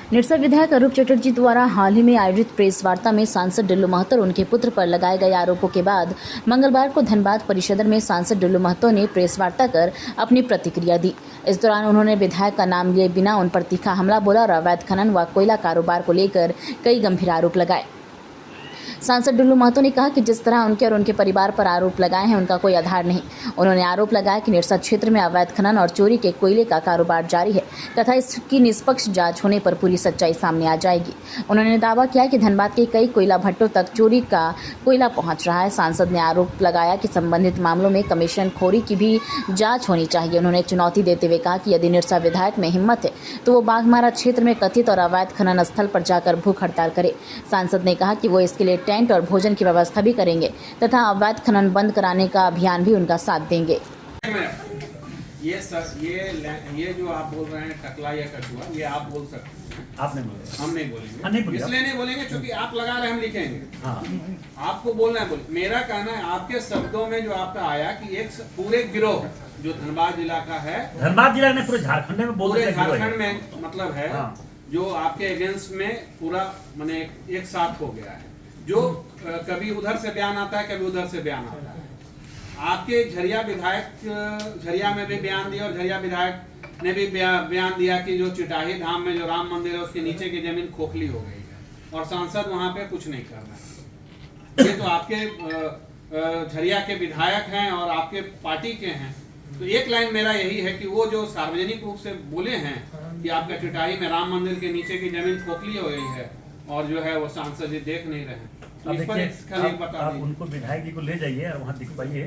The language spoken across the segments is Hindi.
निरसा विधायक अरूप चटर्जी द्वारा हाल ही में आयोजित प्रेस वार्ता में सांसद डुल्लू महतो और उनके पुत्र पर लगाए गए आरोपों के बाद मंगलवार को धनबाद परिसर में सांसद डुल्लू महतो ने प्रेस वार्ता कर अपनी प्रतिक्रिया दी। इस दौरान उन्होंने विधायक का नाम लिए बिना उन पर तीखा हमला बोला और अवैध खनन व कोयला कारोबार को लेकर कई गंभीर आरोप लगाए। सांसद डुल्लू महतो ने कहा कि जिस तरह उनके और उनके परिवार पर आरोप लगाए हैं उनका कोई आधार नहीं। उन्होंने आरोप लगाया कि निरसा क्षेत्र में अवैध खनन और चोरी के कोयले का कारोबार जारी है तथा इसकी निष्पक्ष जांच होने पर पूरी सच्चाई सामने आ जाएगी। उन्होंने दावा किया कि धनबाद के कई कोयला भट्टों तक चोरी का कोयला पहुंच रहा है। सांसद ने आरोप लगाया कि संबंधित मामलों में कमीशन खोरी की भी जाँच होनी चाहिए। उन्होंने चुनौती देते हुए कहा कि यदि निरसा विधायक में हिम्मत है तो वो बाघमारा क्षेत्र में कथित और अवैध खनन स्थल पर जाकर भूख हड़ताल करे। सांसद ने कहा कि वो इसके लिए टेंट और भोजन की व्यवस्था भी करेंगे तथा अवैध खनन बंद कराने का अभियान भी उनका साथ देंगे। ये जो आप बोल रहे हैं टकला या कछुआ, ये आप बोल सकते हैं, आप नहीं बोलेंगे, हम नहीं बोलेंगे। इसलिए नहीं बोलेंगे क्योंकि आप लगा रहे हैं, हम लिखेंगे। हाँ। आपको बोलना है, बोले। मेरा कहना है आपके शब्दों में जो आपका आया कि एक पूरे गिरोह जो धनबाद जिला का है, धनबाद जिला में पूरे झारखंड में पूरे झारखंड में मतलब है, हाँ। जो आपके अगेंस्ट में पूरा माने एक साथ हो गया है, जो कभी उधर से बयान आता है, कभी उधर से बयान आता है। आपके झरिया विधायक झरिया में भी बयान दिया और झरिया विधायक ने भी बयान दिया कि जो चिटाही धाम में जो राम मंदिर है उसके नीचे की जमीन खोखली हो गई है और सांसद वहां पे कुछ नहीं कर रहे हैं। ये तो आपके झरिया के विधायक हैं और आपके पार्टी के हैं। तो एक लाइन मेरा यही है कि वो जो सार्वजनिक रूप से बोले हैं कि आपका चिटाही में राम मंदिर के नीचे की जमीन खोखली हो गई है और जो है वो सांसद जी देख नहीं रहे। अब देखिए, आप उनको विधायक जी को ले जाइए और वहाँ दिखवाइए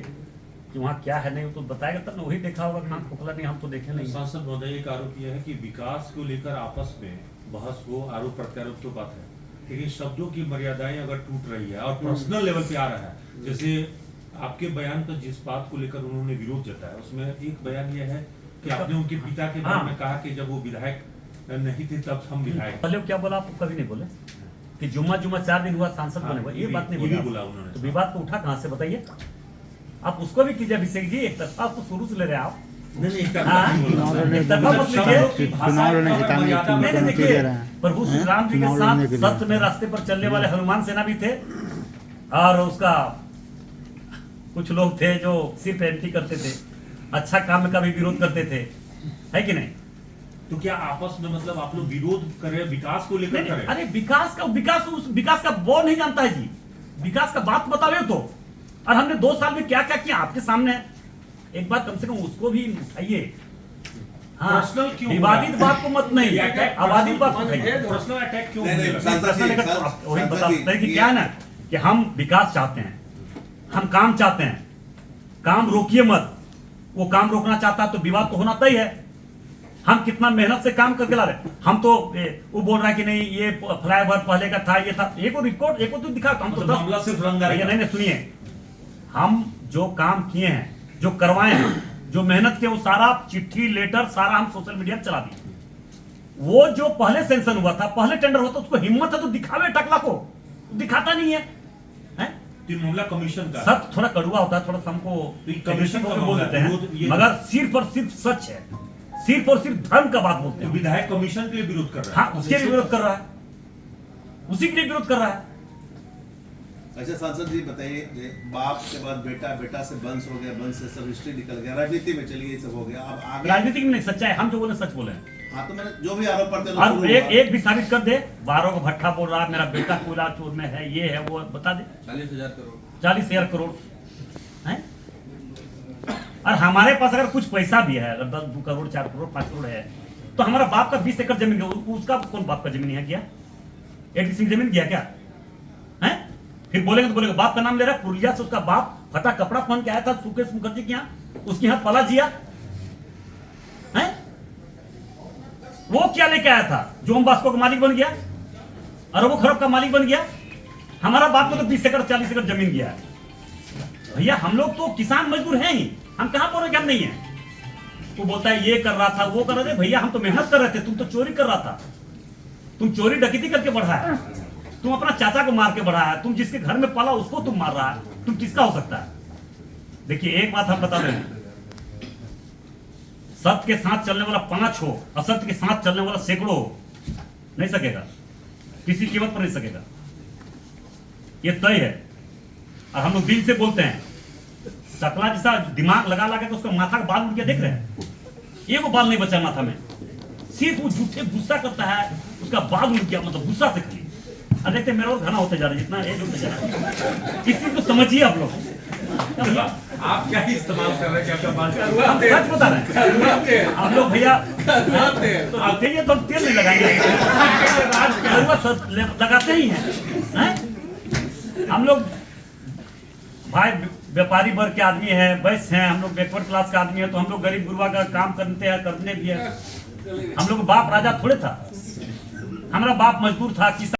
कि वहाँ क्या है, नहीं तो बताएगा तब ना, वही देखा होगा कि नाम खोखला नहीं, हम तो देखे नहीं। सांसद महोदय एक आरोप यह है कि विकास को लेकर आपस में बहस हो, आरोप प्रत्यारोप तो बात है, लेकिन शब्दों की मर्यादाएं अगर टूट रही है और पर्सनल लेवल पे आ रहा है, जैसे आपके बयान पर जिस बात को लेकर उन्होंने विरोध जताया उसमें एक बयान यह है कि आपने उनके पिता के बारे में कहा कि जब वो विधायक नहीं थे तब हम विधायक। पहले क्या बोला, आपको कभी नहीं बोले कि जुम्मा 4 दिन हुआ सांसद बने हुए, ये बात नहीं बोला उन्होंने। तो विवाद को उठा कहां से, बताइए। आप उसको भी कीजिए अभिषेक जी, एक तरफा आपको शुरू से ले रहे हैं आप। नहीं, देखिए प्रभु श्री राम जी के साथ सत्य में रास्ते पर चलने वाले हनुमान सेना भी थे और उसका कुछ लोग थे जो सिर्फ एंटी करते थे, अच्छा काम का भी विरोध करते थे, है कि नहीं। तो क्या आपस में मतलब आप लोग विरोध कर रहे हैं, विकास को लेकर कर रहे हैं? अरे विकास का वो नहीं जानता है जी, विकास का बात बतावे तो। और हमने 2 साल में क्या क्या किया आपके सामने, एक बात कम से कम उसको भी उठाइए। हाँ, पर्सनल क्यों, विवादित बात को मत नहीं, आबादित बात उठाइए। पर्सनल अटैक क्यों? वही बता सकते हैं कि क्या है ना कि हम विकास चाहते हैं, हम काम चाहते हैं, काम रोकिए मत। वो काम रोकना चाहता है तो विवाद तो होना तय है। हम कितना मेहनत से काम करके ला रहे, हम तो वो बोल रहा है कि नहीं ये फ्लाईओवर पहले का था, ये था, एक रिकॉर्ड एक तो दिखा, हम तो मामला सिर्फ रंगा नहीं, सुनिए, हम जो काम किए हैं, जो करवाए हैं, जो मेहनत किए, वो सारा चिट्ठी लेटर सारा हम सोशल मीडिया पर चला दिए। वो जो पहले सेंक्शन हुआ था, पहले टेंडर हुआ था, उसको हिम्मत है तो दिखावे टकला को, दिखाता नहीं है। मामला कमीशन का सच थोड़ा कड़वा होता है, थोड़ा हमको कमीशन को बोल देते हैं, मगर सिर्फ और सिर्फ सच है, सिर्फ और सिर्फ धर्म का बात बोलते हैं। विधायक कमीशन के लिए विरोध कर रहा है। हाँ, उसके लिए विरोध कर रहा है, उसी के लिए विरोध कर रहा है। अच्छा सांसद जी बताइए, बाप के बाद बेटा, बेटा से वंश हो गया, वंश से सब हिस्ट्री निकल गया, राजनीति में चली गई, सब हो गया। अब आगे राजनीति में नहीं, सच्चाई हम जो बोले सच बोले। हाँ, तो मैंने जो भी आरोप करते हैं एक भी साबित कर दे। 12 को भट्ठा बोल रहा है, मेरा बेटा कोयला चोर में है, ये है, वो बता दे। 40,000 करोड़ है। और हमारे पास अगर कुछ पैसा भी है, अगर 10 करोड़ 4 करोड़ 5 करोड़ है, तो हमारा बाप का 20 एकड़ जमीन, उसका कौन बाप का जमीन है क्या, एक सिंह जमीन किया क्या है। फिर बोलेंगे तो बोलेंगे बाप का नाम ले रहा है। पुरिया से उसका बाप फटा कपड़ा पहन के आया था सुकेश मुखर्जी के यहाँ, उसके यहाँ पला जिया है। वो क्या लेके आया था, जो हम बास्को का मालिक बन गया, अरबों खरब का मालिक बन गया। हमारा बाप को तो 20 एकड़ 40 एकड़ जमीन गया है। भैया हम लोग तो किसान मजदूर हैं ही, हम कहां बोल रहे कि हम नहीं है। वो बोलता है ये कर रहा था, वो कर रहे थे। भैया हम तो मेहनत कर रहे थे, तुम तो चोरी कर रहा था, तुम चोरी डकैती करके बढ़ा है, तुम अपना चाचा को मार के बढ़ा है, तुम जिसके घर में पाला उसको तुम मार रहा है, तुम किसका हो सकता है। देखिए एक बात हम बता रहे हैं, सत्य के साथ चलने वाला 5 हो, असत्य के साथ चलने वाला सैकड़ों हो। नहीं सकेगा, किसी कीमत पर नहीं सकेगा, ये तय है। और हम लोग दिल से बोलते हैं, टकला जैसा दिमाग लगा के तो उसका माथा का बाल उठ के देख रहे हैं, एक बाल नहीं बचा माथा में, सिर्फ वो झूठे गुस्सा करता है, उसका बाल उठ गया, मतलब गुस्सा से खाली। और देखते मेरा और घना होते जा रहा है, जितना एज होते जा रहा है, किसी को समझिए आप लोग। आप क्या इस्तेमाल कर रहे हैं, क्या बात कर कड़वा हम तेल, सच बता रहे हैं, कड़वा तेल, आप लोग भैया कड़वा तेल। तो आते ही तो हम तेल नहीं लगाएंगे, लगाते ही हैं। हम लोग भाई व्यापारी वर्ग के आदमी है, वैश्य हैं, हम लोग बैकवर्ड क्लास का आदमी है, तो हम लोग गरीब गुरबा का काम करते भी है। हम लोग बाप राजा थोड़े था, हमारा बाप मजदूर था, किसान